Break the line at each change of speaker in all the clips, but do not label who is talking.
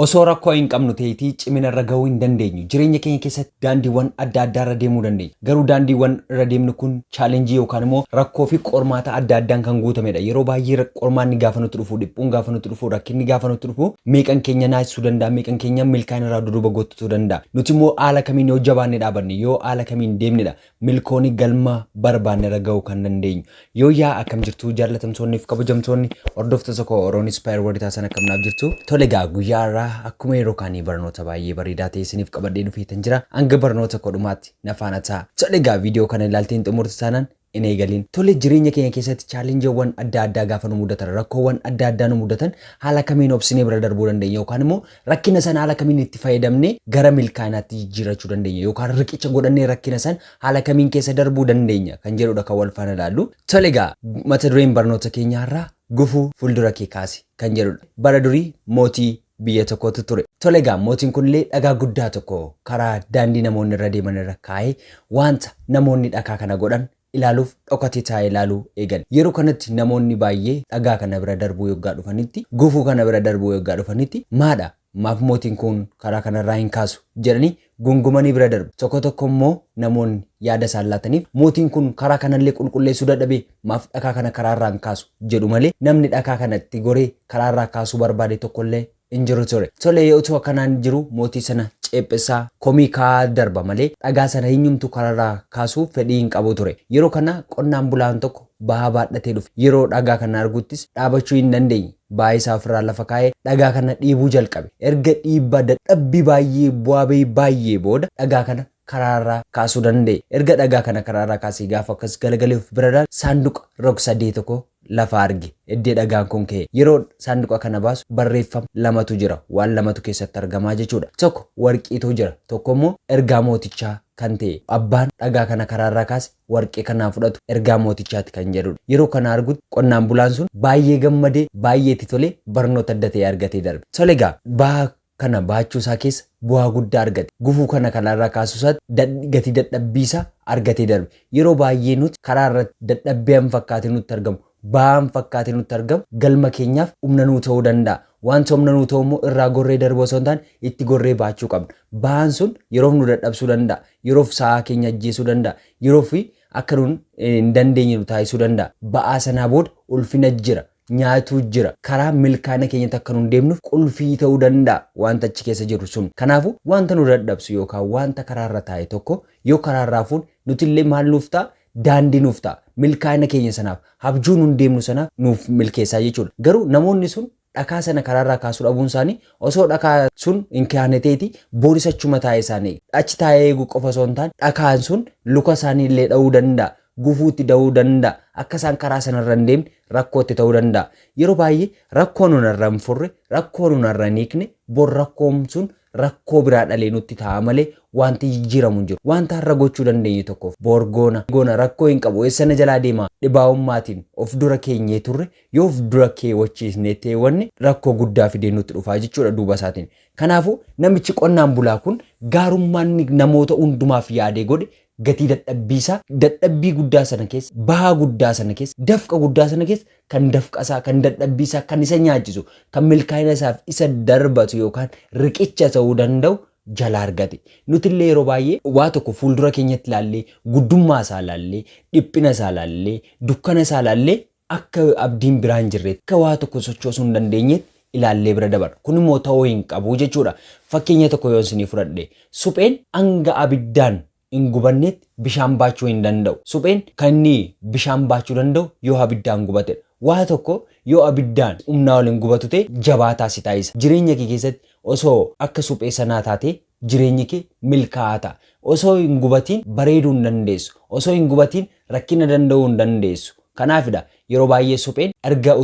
osoo rakkoo hin qabnu ta'eetii cimina irra gahuu hin dandeenyu. Jireenya keenya keessatti daandiiwwan adda addaa irra deemuu dandeenya. Garuu daandiiwwan irra deemnu kun chaalenjii yookaan immoo rakkoo fi qormaata adda addaan kan guutamedha. Yeroo baay'ee qormaanni gaafa nutti dhufu, dhiphuun gaafa nutti dhufu, rakkinni gaafa nutti dhufu, meeqan keenya naasisuu danda'a, meeqan keenya milkaa'ina irraa duduba goottuu danda'a. Nuti immoo haala kamiin yoo jabaannee dhaabanne, yoo haala kamiin deemnedha milkoonni galma barbaanne irra gahuu kan dandeenyu. Yoo yaa akkam jirtu jaallatamtoonni fi kabajamtoonni hordoftoota koo Oroon Inspire warri taasisan akkam jirtu. Tole gaa guyyaa akkuma yeroo kaanii barnoota baay'ee bareedaa ta'e isiniif qabadhee dhufeetan jira. Hanga barnoota koo dhumaatti na faana ta'a. Tole gaa viidiyoo kana ilaalteen xumurtu taanaan hin eegalin. Tole jireenya keenya keessatti chaalenjiiwwan adda addaa gaafa nu mudatan, rakkoowwan adda addaa nu mudatan haala kamiin obsinee bira darbuu dandeenya yookaan immoo rakkina sana haala kamiin itti fayyadamnee gara milkaa'inaatti jijjiirachuu dandeenya yookaan riqicha godhannee rakkina sana haala kamiin keessa darbuu dandeenya kan jedhudha kan wal faana ilaallu. Tole gaa mata dureen barnoota keenyaa har'aa gufuu fuuldura kee kaasi kan jedhudha. Bara durii mootii biyya tokkotu ture. Tole gaa mootiin kunillee dhagaa guddaa tokko karaa daandii namoonni irra deeman irra kaa'ee wanta namoonni dhagaa kana godhan ilaaluuf dhokatee taa'ee ilaaluu eegale. Yeroo kanatti namoonni baay'ee dhagaa kana bira darbuu yoggaa dhufanitti, gufuu kana bira darbuu yoggaa dhufanitti maadha maaf mootiin kun karaa kanarraa hin kaasu jedhanii gungumanii bira darbu. Tokko tokko immoo namoonni yaada isaan laataniif mootiin kun karaa kanallee qulqulleessuu dadhabee maaf dhagaa kana karaarraa hin kaasu jedhu malee namni dhagaa kanatti goree karaarraa kaasuu barbaade tokkollee hin jiru ture. Tole otoo akkanaan jiru mootii sana ceephisaa komii kaa darba malee dhagaa sana eenyumtu karaarraa kaasuu fedhii hin qabu ture. Yeroo kana qonnaan bulaan tokko bahaa baadhatee dhufe. Yeroo dhagaa kana arguttis dhaabachuu hin dandeenye. Baay'ee isaa ofirraa lafa kaa'ee dhagaa kana dhiibuu jalqabe. Erga dhiibbaa dadhabbii baay'ee bu'aa baay'ee booda dhagaa kana karaarraa kaasuu danda'e. Erga dhagaa kana karaarraa kaasee gaafa akkas galagalee of bira daal saanduqa rog-sadee tokko lafa arge. Eddee dhagaan kun ka'e. Yeroo saanduqa kana baasu barreeffama lamatu jira. Waan lamatu keessatti argamaa jechuudha. Tokko warqiitu jira. Tokko immoo ergaa mootichaa kan ta'e. Abbaan dhagaa kana karaarraa kaase warqee kanaa fudhatu ergaa mootichaati kan jedhudha. Yeroo kana argutti qonnaan bulaan sun baay'ee gammadee baay'ee itti tolee barnoota adda ta'e argatee darbe. Tole gaa bahaa kana baachuu isaa keessa bu'aa guddaa argate. Gufuu kana karaarraa kaasuu isaatti gatii dadhabbii isaa argatee darbe. Yeroo baay'ee nuti karaarra dadhabbii fakkaatee nutti argamu. Ba'aan fakkaatee nutti argamu galma keenyaaf humna nuu ta'uu danda'a. Wanta humna nuu ta'u immoo irraa gorree darbu osoo hin taane itti gorree baachuu qabna. Ba'aan sun yeroof nu dadhabsuu danda'a. Yeroof sa'a keenya ajjeesuu danda'a. Yeroof akka nuun hin dandeenye nu taasisuu danda'a. Ba'aa sanaa booda ulfina jira. Nyaatu jira. Karaa milkaa'ina keenyatti akka nuun deemnuuf qulfii ta'uu danda'a wanta achi keessa jiru sun. Kanaafuu wanta nu dadhabsu yookaan wanta karaarra taa'e tokko yoo karaarraa fuun nutillee maal nuuf ta'a? Daandii nuuf ta'a. Milkaa'ina keenya sanaaf abjuu nuun deemnu sanaaf nuuf milkeessaa jechuudha. Garuu namoonni sun dhakaa sana karaarraa kaasuu dhabuun isaanii osoo dhakaa sun hin kaane ta'eeti booris achuma taa'ee isaanii achi taa'ee eeguu qofa osoo hin taane dhakaan sun luka isaanii illee dha'uu danda'a. Gufuutti dha'uu danda'a. Akka isaan karaa sanarra hin deemne rakkootti ta'uu danda'a. Yeroo baay'ee rakkoo nuun irra hin furre, rakkoo nuun irra hin hiikne, bor rakkoon sun rakkoo biraa dhalee nutti ta'a malee wanti jijjiiramu hin jiru. Wanta har'a gochuu dandeenye tokkoof boorgoona rakkoo hin qabu. Eessa na jalaa deema dhibaahummaatiin of dura keenyee turre yoo of dura keewwachiisnee teewwanne rakkoo guddaa fidee nutti dhufaa jechuudha duuba isaatiin. Kanaafuu namichi qonnaan bulaa kun gaarummaan namoota hundumaaf yaadee godhe gatii dadhabbiisaa dadhabbii guddaa sana keessa bahaa guddaa sana keessa dafqa guddaa sana keessa kan dafqasaa kan dadhabbiisaa kan isa nyaachisu kan milkaa'ina isaaf isa darbatu yookaan riqicha ta'uu danda'u jala argate. Nutillee yeroo baay'ee waa tokko fuuldura keenyatti ilaallee guddummaa isaa ilaallee dhiphina isaa ilaallee dukkana isaa ilaallee akka abdiin biraa hin jirreetti akka waa tokko sochoosuu hin dandeenyetti ilaallee bira dabarra. Kun immoo ta'uu hin qabu jechuudha. Fakkeenya tokko yoo isinii fudhadhe supheen hanga abiddaan hin gubannetti bishaan baachuu hin danda'u. Supheen kan inni bishaan baachuu danda'u yoo abiddaan gubatedha. Waa tokko yoo abiddaan humnaa ol hin gubatu ta'e jabaataa si taasisa. Jireenya kee keessatti osoo akka suphee sanaa taatee jireenyi kee milkaa'aa ta'a. Osoo hin gubatiin bareeduu hin dandeessu. Osoo hin gubatiin rakkina danda'uu hin dandeessu. Kanaafidha yeroo baay'ee supheen erga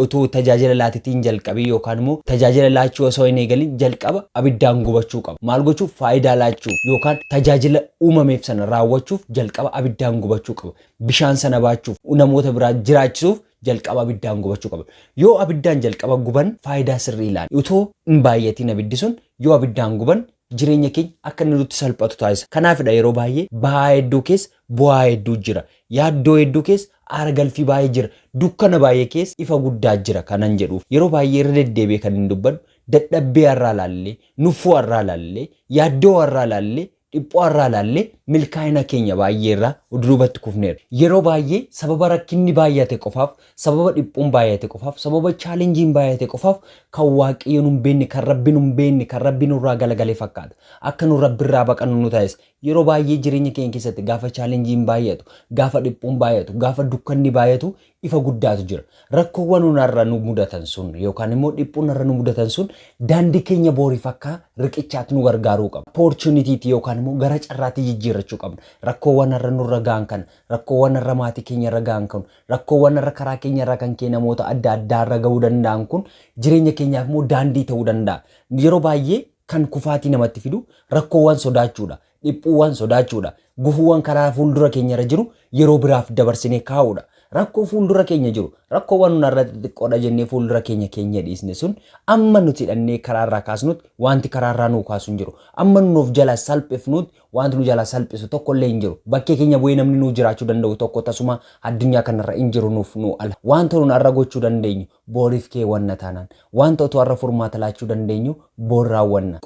utuu tajaajila laatitiin jalqabii yookaan immoo tajaajila laachuu osoo hin eegalin jalqaba abiddaan gubachuu qaba. Maal gochuuf? Faayidaa laachuu yookaan tajaajila uumameef sana raawwachuuf jalqaba abiddaan gubachuu qaba. Bishaan sana baachuuf namoota biraa jiraachisuuf jalqaba abiddaan gubachuu qaba. Yoo abiddaan jalqaba guban faayidaa sirrii ilaali. Utoo hin baay'atiin abiddi sun yoo abiddaan guban jireenya keenya akka inni nutti salphatu taasisa. Kanaafidha yeroo baay'ee bahaa hedduu keessa bu'aa hedduu jira. Yaaddoo hedduu keessa aara galfii baay'ee jira. Dukkana baay'ee keessa ifa guddaa jira kanan jedhuuf. Yeroo baay'ee irra deddeebi'ee kan hin dubbannu dadhabbii har'aa laallee, nuffuu har'aa laallee, yaaddoo har'aa laallee, dhiphoo har'aa laallee milkaa'ina keenya baay'eerraa duubatti kufneera. Yeroo baay'ee sababa rakkinni baay'ate qofaaf, sababa dhiphuun baay'ate qofaaf, sababa chaalenjiin baay'ate qofaaf kan waaqayyoon hin beekne, kan rabbiin hin beekne, kan rabbiin nurraa galagalee fakkaata. Akka nu rabbirraa baqannu nu taasisa. Yeroo baay'ee jireenya keenya keessatti gaafa chaalenjiin baay'atu, gaafa dhiphuun baay'atu, gaafa dukkanni baay'atu ifa guddaatu jira. Rakkoowwan har'a nu mudatan sun yookaan immoo dhiphuun har'a nu mudatan sun daandii keenya boriif akka riqichaatti nu gargaaruu qaba. Opportunity yookaan immoo gara carraatti jijjiirrachuu qabna. Rakkoowwan har'a nurra ga'an kana, rakkoowwan har'a maatii keenya irra ga'an kun, rakkoowwan har'a karaa keenya irra kan kee namoota adda addaa irra ga'uu danda'an kun jireenya keenyaaf immoo daandii ta'uu danda'a. Yeroo baay'ee kan kufaatii namatti fidu rakkoowwan sodaachuudha, dhiphuuwwan sodaachuudha, gufuuwwan karaa fuuldura keenya irra jiru yeroo biraaf dabarsinee kaa'uudha. Rakkoo fuuldura keenya jiru, rakkoowwan nun irra xixiqqoodha jennee fuuldura keenya dhiisne sun amma nuti hidhannee karaarraa kaasnutti wanti karaarraa nuu kaasu hin jiru. Amma nuuf jala salphifnutti wanti nu jala salphisu tokko illee hin jiru. Bakkee keenya bu'ee namni nuu jiraachuu danda'u tokko tasuma addunyaa kanarra hin jiru nuuf nuu ala. Wanta nun har'a gochuu dandeenyu booriif keewwanna taanaan, wanta otoo har'a furmaata laachuu dandeenyu boor raawwanna.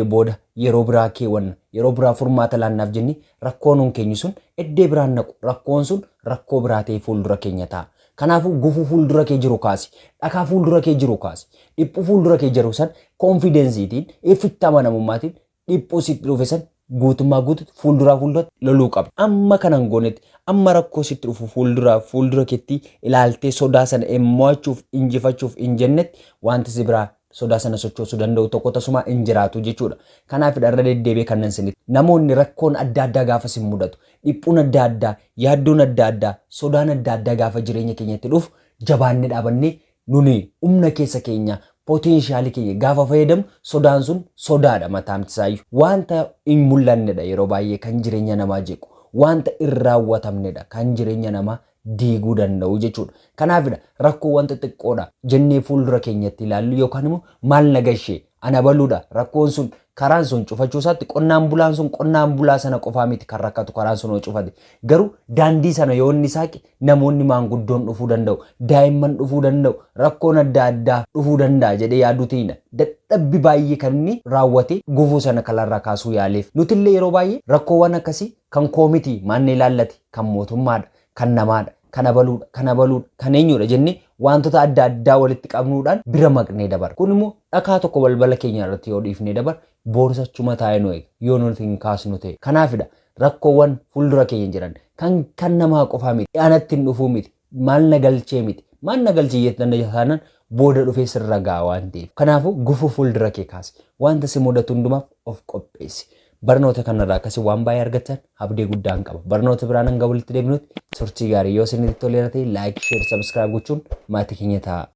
Booda yeroo biraa keewwanna, yeroo biraa furmaata laannaaf jenni rakkoo nuun keenyu sun eddee biraan naqu. Rakkoon sun rakkoo biraa ta'ee fuuldura keenya ta'a. Kanaafuu gufuu fuuldura kee jiru kaasi, dhakaa fuuldura kee jiru kaasi, dhiphuu fuuldura kee jiru san konfidensiitiin, ifitti amanamummaatiin dhiphuu sitti dhufe san guutummaa guututti fuulduratti loluu qaba. Amma kanan goonetti amma rakkoo sitti dhufu fuuldura keetti ilaaltee sodaa sana mo'achuuf injifachuuf hin jennetti wanti si biraa sodaa sana sochoosuu danda'u tokko tasuma hin jiraatu jechuudha. Kanaaf irra deddeebi'ee kanneen sinitti namoonni rakkoon adda addaa gaafa sin mudatu, dhiphuun adda addaa, yaaddoon adda addaa, sodaan adda addaa gaafa jireenya keenyatti dhufu jabaannee dhaabannee nuni humna keessa keenya poteenshaalii keenya gaafa fayyadamu sodaan sun sodaadha mataamtisaayyuu. Wanta hin mul'annedha yeroo baay'ee kan jireenya namaa jeequ, wanta hin raawwatamnedha kan jireenya namaa diiguu danda'u jechuudha. Kanaafidha rakkoo wanta xiqqoodha jennee fuuldura keenyatti ilaallu yookaan immoo maal nagashee ana baluudha rakkoon sun karaan sun cufachuu isaatti qonnaan bulaan sun qonnaan bulaa sana qofaa miti kan rakkatu karaan sun cufate. Garuu daandii sana yoo inni saaqe namoonni maanguddoon dhufuu danda'u, daa'imman dhufuu danda'u, rakkoon adda addaa dhufuu danda'a jedhee yaaduutiina. Dadhabbi baay'ee kan inni raawwate gufuu sana kalaarraa kaasuu yaaleef. Nutillee yeroo baay'ee rakkoowwan akkasii kan koomitii maanne ilaallate, kan mootummaadha, kan namaadha, kana baluudha, kan eenyudha jennee wantoota adda addaa walitti qabnuudhaan bira maqnee dabarra. Kun immoo dhakaa tokko balbala keenya irratti yoo dhiifnee dabarra boorsachuma taa'ee nu eega yoo nuti hin kaasnu ta'e. Kanaafidha rakkoowwan fuuldura keenya jiran kan namaa qofaa miti, anatti hin dhufuu miti, maal na galchee miti, maal na galchee jettee dandeenya taanaan booda dhufee sirra ga'a waan ta'eef. Kanaafuu gufuu fuuldura kee kaasi, wanta si mudatu hundumaaf of qopheessi. Barnoota kanarraa akkasii waan baay'ee argattan abdii guddaan qaba. Barnoota biraan hanga walitti deebinutti turtii gaarii yoo isinitti toleera ta'e laayik, sheer, sabskiraayib gochuun maatii keenya ta'a.